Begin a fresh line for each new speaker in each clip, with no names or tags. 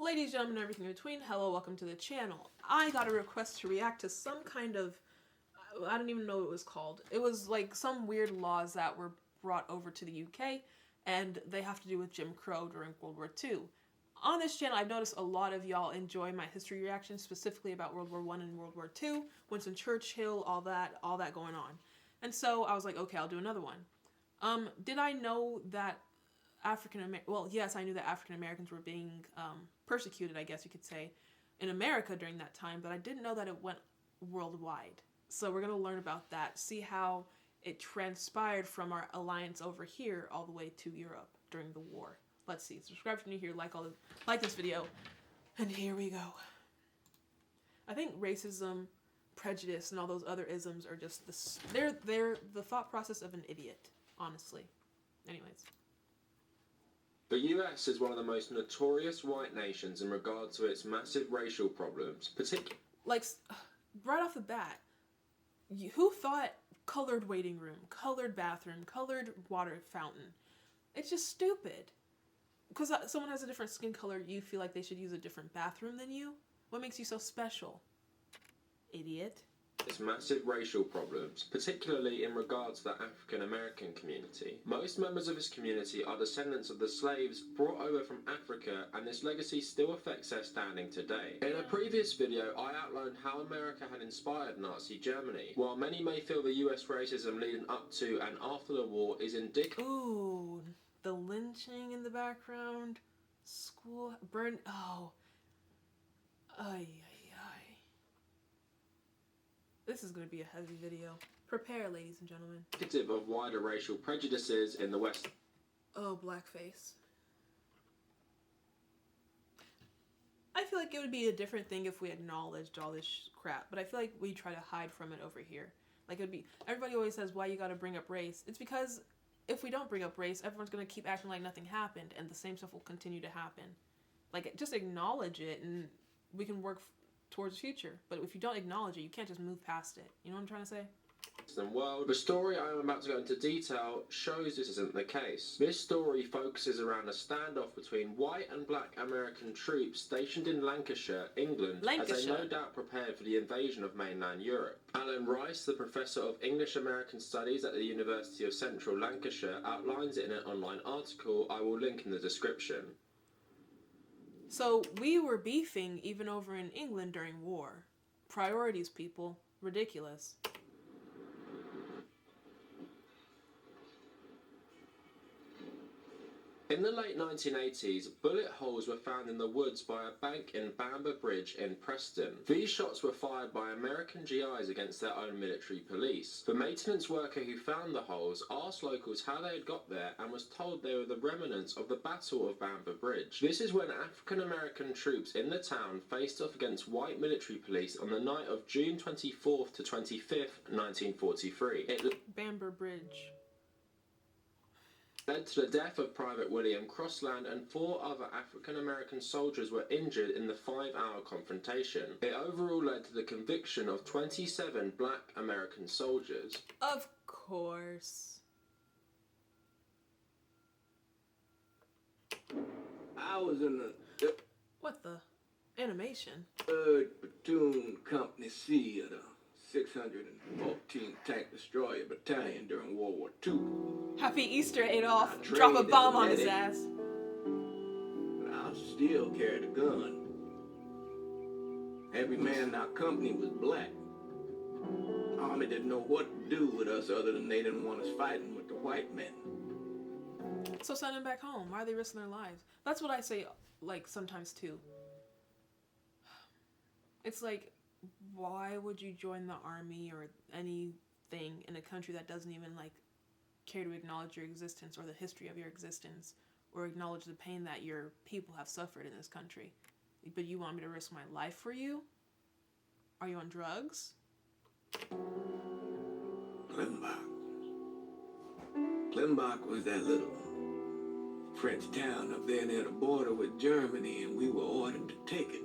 Ladies, gentlemen, everything in between, hello, welcome to the channel. I got a request to react to some kind of, I don't even know what it was called. It was like some weird laws that were brought over to the UK, and they have to do with Jim Crow during World War II. On this channel, I've noticed a lot of y'all enjoy my history reactions, specifically about World War I and World War II, Winston Churchill, all that going on. And so I was like, okay, I'll do another one. Did I know that well, yes, I knew that African Americans were being persecuted, I guess you could say, in America during that time, but I didn't know that it went worldwide. So we're going to learn about that, see how it transpired from our alliance over here all the way to Europe during the war. Let's see. Subscribe if you're new here, like this video, and here we go. I think racism, prejudice, and all those other isms are just they're the thought process of an idiot, honestly. Anyways.
The US is one of the most notorious white nations in regard to its massive racial problems, particularly...
Like, right off the bat, who thought colored waiting room, colored bathroom, colored water fountain? It's just stupid. Because someone has a different skin color, you feel like they should use a different bathroom than you? What makes you so special? Idiot.
Its massive racial problems, particularly in regard to the African American community. Most members of this community are descendants of the slaves brought over from Africa, and this legacy still affects their standing today. In a previous video, I outlined how America had inspired Nazi Germany. While many may feel the US racism leading up to and after the war is indicative...
Ooh, the lynching in the background, school, burn, oh. Ay. This is going to be a heavy video. Prepare, ladies and gentlemen.
Indicative of wider racial prejudices in the West.
Oh, blackface. I feel like it would be a different thing if we acknowledged all this crap, but I feel like we try to hide from it over here. Like, it would be, everybody always says, why you gotta bring up race? It's because if we don't bring up race, everyone's gonna keep acting like nothing happened, and the same stuff will continue to happen. Like, just acknowledge it, and we can work towards the future. But if you don't acknowledge it, you can't just move past it. You know what I'm trying to say?
World. The story I am about to go into detail shows this isn't the case. This story focuses around a standoff between white and black American troops stationed in Lancashire, England, as they no doubt prepared for the invasion of mainland Europe. Alan Rice, the professor of English American Studies at the University of Central Lancashire, outlines it in an online article I will link in the description.
So we were beefing even over in England during war. Priorities, people. Ridiculous.
In the late 1980s, bullet holes were found in the woods by a bank in Bamber Bridge in Preston. These shots were fired by American GIs against their own military police. The maintenance worker who found the holes asked locals how they had got there and was told they were the remnants of the Battle of Bamber Bridge. This is when African American troops in the town faced off against white military police on the night of June 24th to 25th, 1943.
Bamber Bridge
led to the death of Private William Crossland, and 4 other African-American soldiers were injured in the 5-hour confrontation. It overall led to the conviction of 27 black American soldiers.
Of course.
I was in the...
What the? Animation?
3rd Platoon Company C of the 614th Tank Destroyer Battalion during World War II.
Happy Easter, Adolf. Drop a bomb on his ass.
But I still carried a gun. Every man in our company was black. The Army didn't know what to do with us other than they didn't want us fighting with the white men.
So send them back home. Why are they risking their lives? That's what I say, like, sometimes too. It's like, why would you join the army or anything in a country that doesn't even, like, care to acknowledge your existence or the history of your existence or acknowledge the pain that your people have suffered in this country? But you want me to risk my life for you? Are you on drugs?
Glimbach was that little French town up there near the border with Germany, and we were ordered to take it.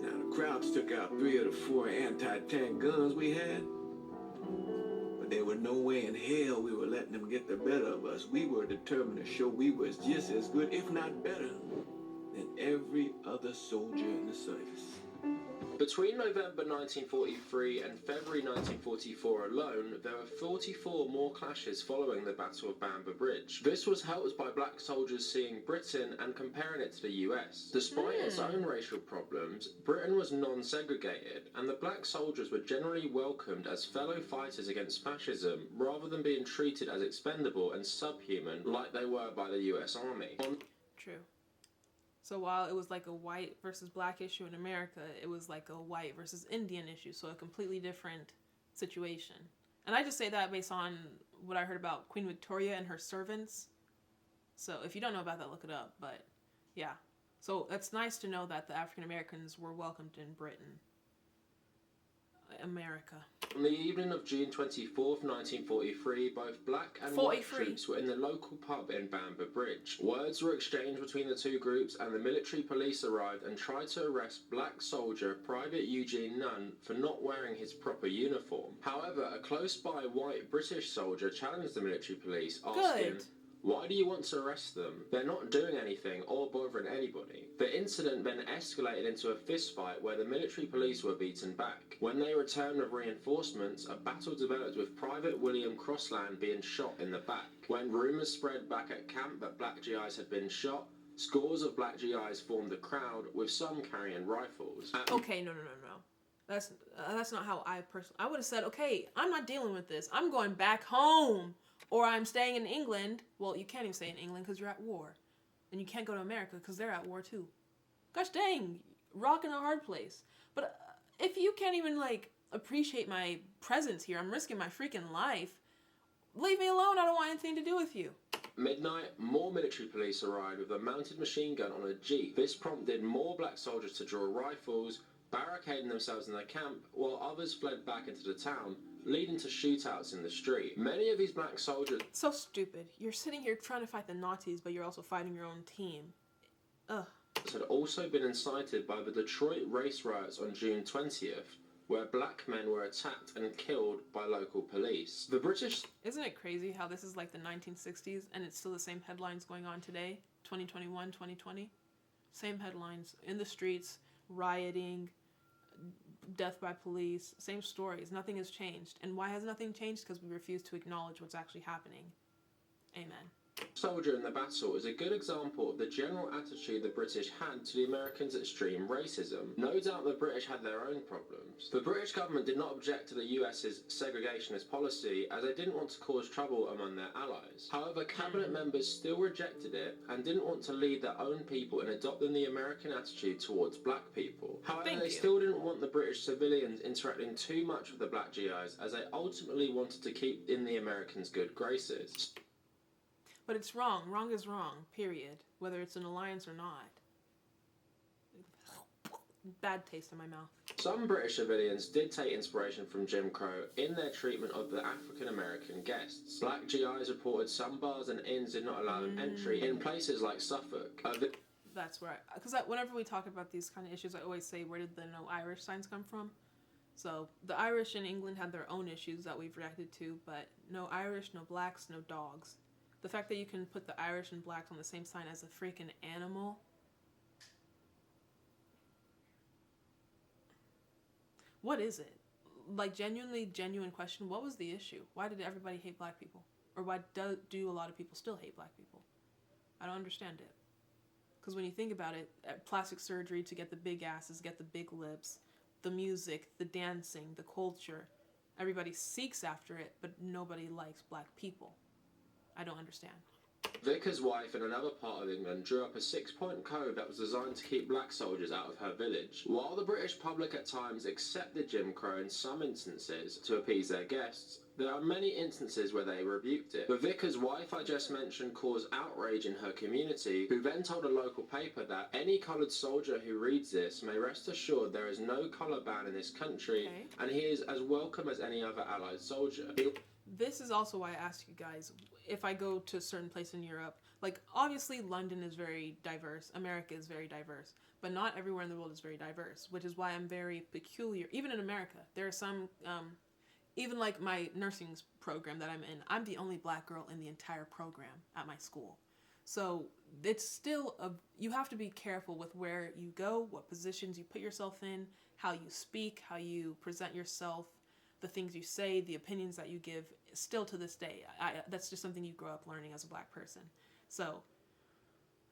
Now the Krauts took out 3 of the 4 anti-tank guns we had, but there was no way in hell we were letting them get the better of us. We were determined to show we was just as good, if not better, than every other soldier in the service.
Between November 1943 and February 1944 alone, there were 44 more clashes following the Battle of Bamber Bridge. This was helped by black soldiers seeing Britain and comparing it to the US. Despite its own racial problems, Britain was non-segregated, and the black soldiers were generally welcomed as fellow fighters against fascism, rather than being treated as expendable and subhuman like they were by the US Army.
True. So while it was like a white versus black issue in America, it was like a white versus Indian issue, so a completely different situation. And I just say that based on what I heard about Queen Victoria and her servants. So if you don't know about that, look it up. But yeah. So it's nice to know that the African Americans were welcomed in Britain. America.
On the evening of June 24th, 1943, both black and white troops were in the local pub in Bamber Bridge. Words were exchanged between the two groups, and the military police arrived and tried to arrest black soldier Private Eugene Nunn for not wearing his proper uniform. However, a close-by white British soldier challenged the military police, asking, "Why do you want to arrest them? They're not doing anything or bothering anybody." The incident then escalated into a fistfight where the military police were beaten back. When they returned with reinforcements, a battle developed with Private William Crossland being shot in the back. When rumours spread back at camp that black GIs had been shot, scores of black GIs formed a crowd, with some carrying rifles.
Okay, no. That's not how I personally... I would have said, okay, I'm not dealing with this. I'm going back home. Or I'm staying in England. Well, you can't even stay in England because you're at war. And you can't go to America because they're at war too. Gosh dang, rock in a hard place. But if you can't even, like, appreciate my presence here, I'm risking my freaking life, leave me alone. I don't want anything to do with you.
Midnight, more military police arrived with a mounted machine gun on a jeep. This prompted more black soldiers to draw rifles, barricading themselves in their camp, while others fled back into the town, leading to shootouts in the street. Many of these black soldiers...
So stupid. You're sitting here trying to fight the Nazis, but you're also fighting your own team. Ugh.
...had also been incited by the Detroit race riots on June 20th, where black men were attacked and killed by local police. The British...
Isn't it crazy how this is like the 1960s, and it's still the same headlines going on today? 2021, 2020? Same headlines. In the streets, rioting... death by police, same stories. Nothing has changed. And why has nothing changed? Because we refuse to acknowledge what's actually happening. Amen.
Soldier in the battle is a good example of the general attitude the British had to the Americans' extreme racism. No doubt the British had their own problems. The British government did not object to the US's segregationist policy, as they didn't want to cause trouble among their allies. However, cabinet members still rejected it and didn't want to lead their own people in adopting the American attitude towards black people. However, they still didn't want the British civilians interacting too much with the black GIs, as they ultimately wanted to keep in the Americans' good graces.
But it's wrong. Wrong is wrong, period. Whether it's an alliance or not. Bad taste in my mouth.
Some British civilians did take inspiration from Jim Crow in their treatment of the African American guests. Black GIs reported some bars and inns did not allow them entry in places like Suffolk.
That's where because whenever we talk about these kind of issues, I always say, where did the no Irish signs come from? So the Irish in England had their own issues that we've reacted to, but no Irish, no blacks, no dogs. The fact that you can put the Irish and blacks on the same sign as a freaking animal. What is it? Like, genuine question. What was the issue? Why did everybody hate black people? Or why do a lot of people still hate black people? I don't understand it. Because when you think about it, plastic surgery to get the big asses, get the big lips, the music, the dancing, the culture, everybody seeks after it, but nobody likes black people. I don't understand.
Vicar's wife in another part of England drew up a 6-point code that was designed to keep black soldiers out of her village. While the British public at times accepted Jim Crow in some instances to appease their guests, there are many instances where they rebuked it. The vicar's wife I just mentioned caused outrage in her community, who then told a local paper that any coloured soldier who reads this may rest assured there is no colour ban in this country, and he is as welcome as any other Allied soldier.
This is also why I asked you guys, if I go to a certain place in Europe, like, obviously London is very diverse, America is very diverse, but not everywhere in the world is very diverse, which is why I'm very peculiar. Even in America, there are some, even like my nursing program that I'm in, I'm the only black girl in the entire program at my school. So it's still you have to be careful with where you go, what positions you put yourself in, how you speak, how you present yourself, the things you say, the opinions that you give. Still to this day, that's just something you grow up learning as a black person. So,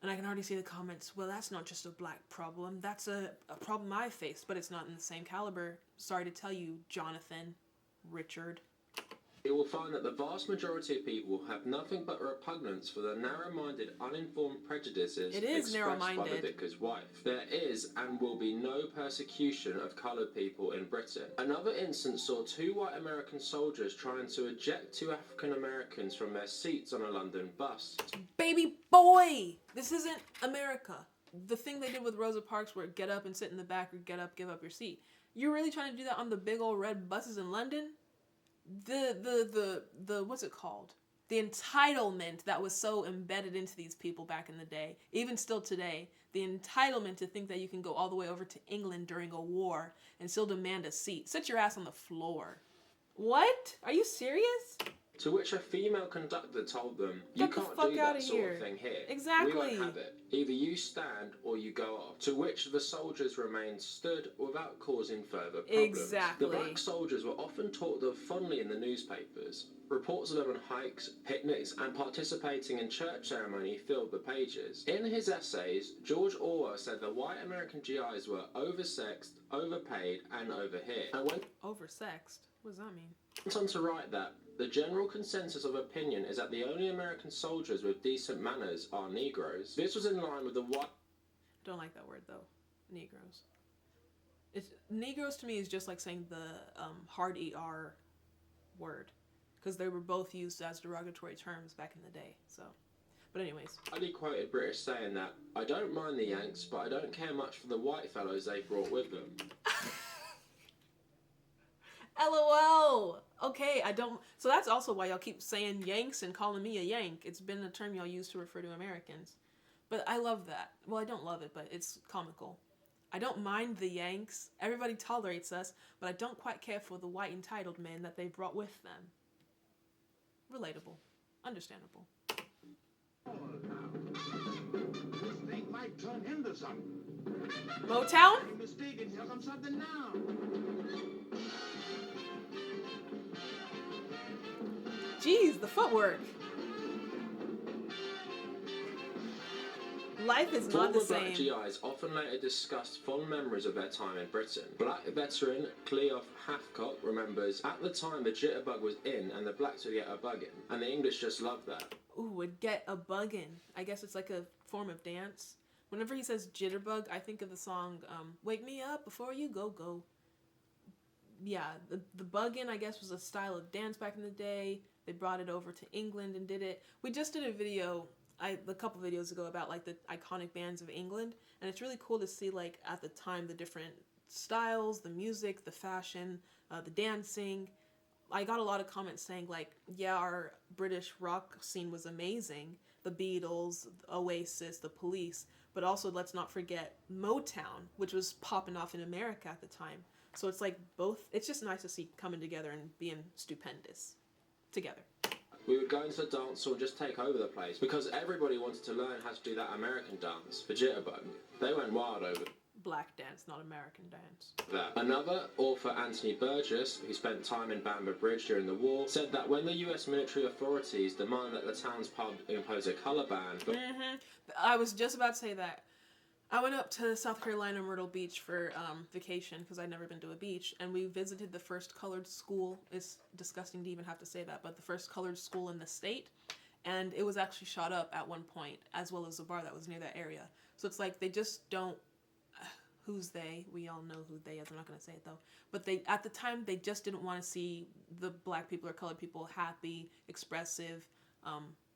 and I can already see the comments, well, that's not just a black problem, that's a problem I faced, but it's not in the same caliber. Sorry to tell you, Jonathan, Richard.
You will find that the vast majority of people have nothing but repugnance for the narrow-minded, uninformed prejudices expressed by the vicar's wife. There is and will be no persecution of coloured people in Britain. Another instance saw 2 white American soldiers trying to eject 2 African Americans from their seats on a London bus.
Baby boy! This isn't America. The thing they did with Rosa Parks where get up and sit in the back or get up, give up your seat. You're really trying to do that on the big old red buses in London? The what's it called? The entitlement that was so embedded into these people back in the day, even still today, the entitlement to think that you can go all the way over to England during a war and still demand a seat. Sit your ass on the floor. What? Are you serious?
To which a female conductor told them, you
Get the
can't
fuck
do
outta
that sort
here.
of thing here.
Exactly.
We won't have it. Either you stand or you go off. To which the soldiers remained stood without causing further problems.
Exactly.
The black soldiers were often talked of fondly in the newspapers. Reports of them on hikes, picnics, and participating in church ceremony filled the pages. In his essays, George Orwell said the white American GIs were oversexed, overpaid, and overheard. And went
Oversexed? What does that mean?
on to write that the general consensus of opinion is that the only American soldiers with decent manners are Negroes. This was in line with the white...
I don't like that word, though. Negroes. Negroes to me is just like saying the hard ER word. Because they were both used as derogatory terms back in the day, so... But anyways.
Highly quoted British saying that, I don't mind the Yanks, but I don't care much for the white fellows they brought with them.
LOL. Okay, I don't... So that's also why y'all keep saying Yanks and calling me a Yank. It's been a term y'all use to refer to Americans. But I love that. Well, I don't love it, but it's comical. I don't mind the Yanks. Everybody tolerates us, but I don't quite care for the white entitled men that they brought with them. Relatable. Understandable.
This thing might turn into something.
Motown?
You're mistaken. Here comes something now.
Jeez, the footwork. Life is not the
Former black
same.
GIs often later discussed fond memories of their time in Britain. Black veteran Cleof Hathcock remembers, at the time the jitterbug was in and the blacks would get a buggin', and the English just loved that.
Ooh, would get a buggin'. I guess it's like a form of dance. Whenever he says jitterbug, I think of the song Wake Me Up Before You Go Go. Yeah, the buggin', I guess, was a style of dance back in the day. They brought it over to England and did it. We just did a video a couple videos ago about like the iconic bands of England, and it's really cool to see like at the time the different styles, the music, the fashion, the dancing. I got a lot of comments saying like, yeah, our British rock scene was amazing, the Beatles, Oasis, the Police, but also let's not forget Motown, which was popping off in America at the time. So it's like both, it's just nice to see coming together and being stupendous together.
We would go into the dance or just take over the place because everybody wanted to learn how to do that American dance, the jitterbug. They went wild over
Black dance, not American dance.
that. Another author, Anthony Burgess, who spent time in Bamber Bridge during the war, said that when the US military authorities demanded that the town's pub impose a colour ban...
I was just about to say that. I went up to South Carolina, Myrtle Beach for vacation because I'd never been to a beach, and we visited the first colored school. It's disgusting to even have to say that, but the first colored school in the state, and it was actually shot up at one point, as well as a bar that was near that area. So it's like they just don't... who's they? We all know who they is. I'm not going to say it though. But they, at the time, they just didn't want to see the black people or colored people happy, expressive,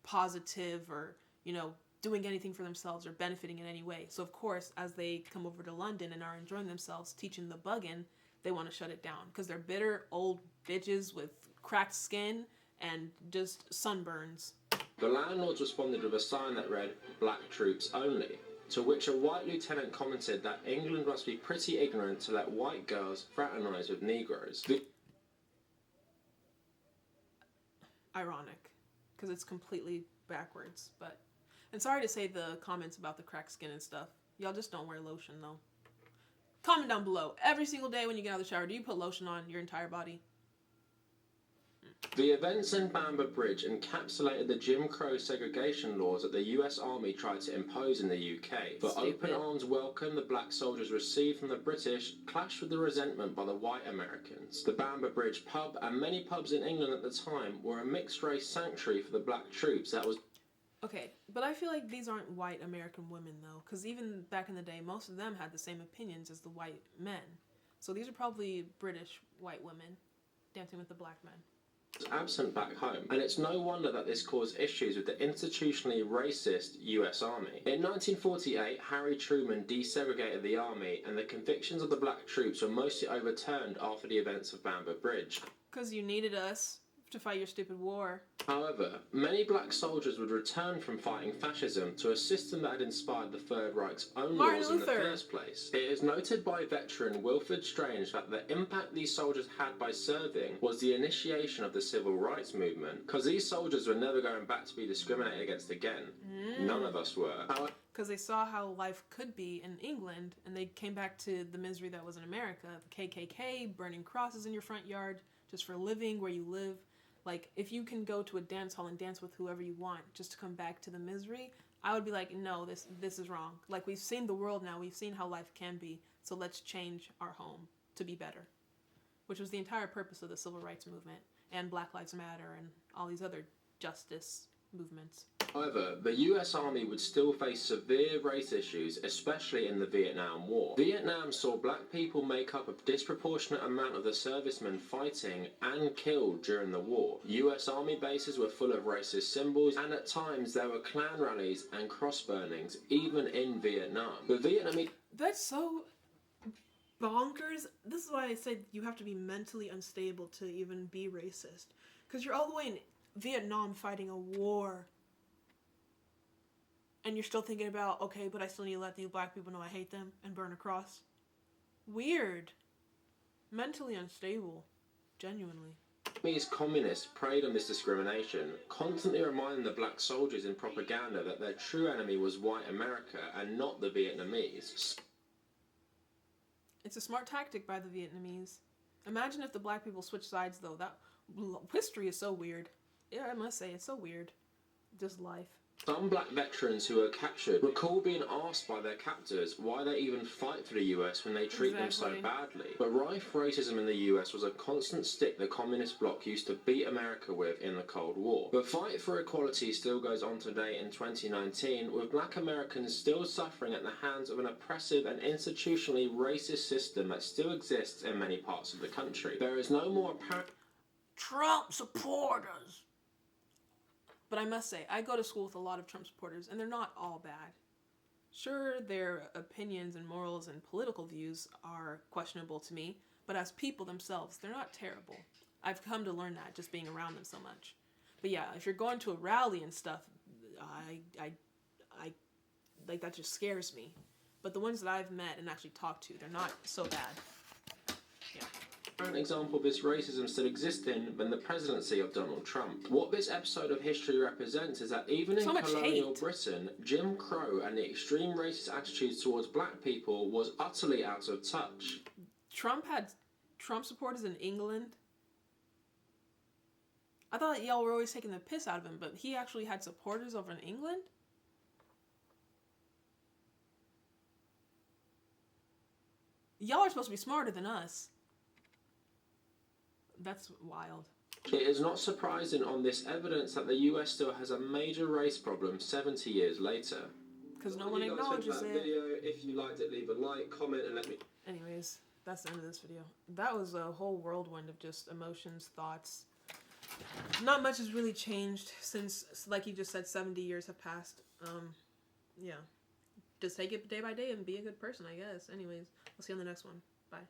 positive, or, you know, doing anything for themselves or benefiting in any way. So of course, as they come over to London and are enjoying themselves teaching the buggin', they want to shut it down because they're bitter old bitches with cracked skin and just sunburns.
The landlords responded with a sign that read, "Black troops only," to which a white lieutenant commented that England must be pretty ignorant to let white girls fraternise with Negroes. Ironic,
because it's completely backwards, but... And sorry to say the comments about the cracked skin and stuff. Y'all just don't wear lotion, though. Comment down below. Every single day when you get out of the shower, do you put lotion on your entire body?
The events in Bamber Bridge encapsulated the Jim Crow segregation laws that the US Army tried to impose in the UK. The open arms welcome the black soldiers received from the British clashed with the resentment by the white Americans. The Bamber Bridge pub and many pubs in England at the time were a mixed race sanctuary for the black troops that was...
Okay, but I feel like these aren't white American women, though, because even back in the day, most of them had the same opinions as the white men. So these are probably British white women dancing with the black men.
Absent back home, and it's no wonder that this caused issues with the institutionally racist US Army. In 1948, Harry Truman desegregated the army, and the convictions of the black troops were mostly overturned after the events of Bamber Bridge.
Because you needed us to fight your stupid war.
However, many black soldiers would return from fighting fascism to a system that had inspired the Third Reich's own laws in the first place. It is noted by veteran Wilfred Strange that the impact these soldiers had by serving was the initiation of the civil rights movement, because these soldiers were never going back to be discriminated against again. None of us were.
Because they saw how life could be in England, and they came back to the misery that was in America. The KKK, burning crosses in your front yard, just for living where you live. Like, if you can go to a dance hall and dance with whoever you want just to come back to the misery, I would be like, no, this is wrong. Like, we've seen the world now. We've seen how life can be. So let's change our home to be better. Which was the entire purpose of the Civil Rights Movement and Black Lives Matter and all these other justice movements.
However, the US Army would still face severe race issues, especially in the Vietnam War. Vietnam saw black people make up a disproportionate amount of the servicemen fighting and killed during the war. US Army bases were full of racist symbols, and at times there were Klan rallies and cross burnings, even in Vietnam. The Vietnamese...
That's so bonkers. This is why I said you have to be mentally unstable to even be racist. Because you're all the way in Vietnam fighting a war. And you're still thinking about, okay, but I still need to let these black people know I hate them and burn a cross. Weird. Mentally unstable. Genuinely.
These communists preyed on this discrimination, constantly reminding the black soldiers in propaganda that their true enemy was white America and not the Vietnamese.
It's a smart tactic by the Vietnamese. Imagine if the black people switched sides, though. That history is so weird. Yeah, I must say, it's so weird. Just life.
Some black veterans who were captured recall being asked by their captors why they even fight for the US when they treat them so badly. But rife racism in the US was a constant stick the communist bloc used to beat America with in the Cold War. The fight for equality still goes on today in 2019, with black Americans still suffering at the hands of an oppressive and institutionally racist system that still exists in many parts of the country. There is no more apparent
Trump supporters. But I must say, I go to school with a lot of Trump supporters, and they're not all bad. Sure, their opinions and morals and political views are questionable to me, but as people themselves, they're not terrible. I've come to learn that just being around them so much. But yeah, if you're going to a rally and stuff, I like, that just scares me. But the ones that I've met and actually talked to, they're not so bad. Yeah.
An example of this racism still existing than the presidency of Donald Trump. What this episode of history represents is that even in colonial Britain, Jim Crow and the extreme racist attitudes towards black people was utterly out of touch.
Trump had Trump supporters in England? I thought y'all were always taking the piss out of him, but he actually had supporters over in England? Y'all are supposed to be smarter than us. That's wild.
It is not surprising on this evidence that the US still has a major race problem 70 years later.
Because no one acknowledges it.
Video? If you liked it, leave a like, comment, and let me...
Anyways, that's the end of this video. That was a whole whirlwind of just emotions, thoughts. Not much has really changed since, like you just said, 70 years have passed. Yeah. Just take it day by day and be a good person, I guess. Anyways, I'll see you on the next one. Bye.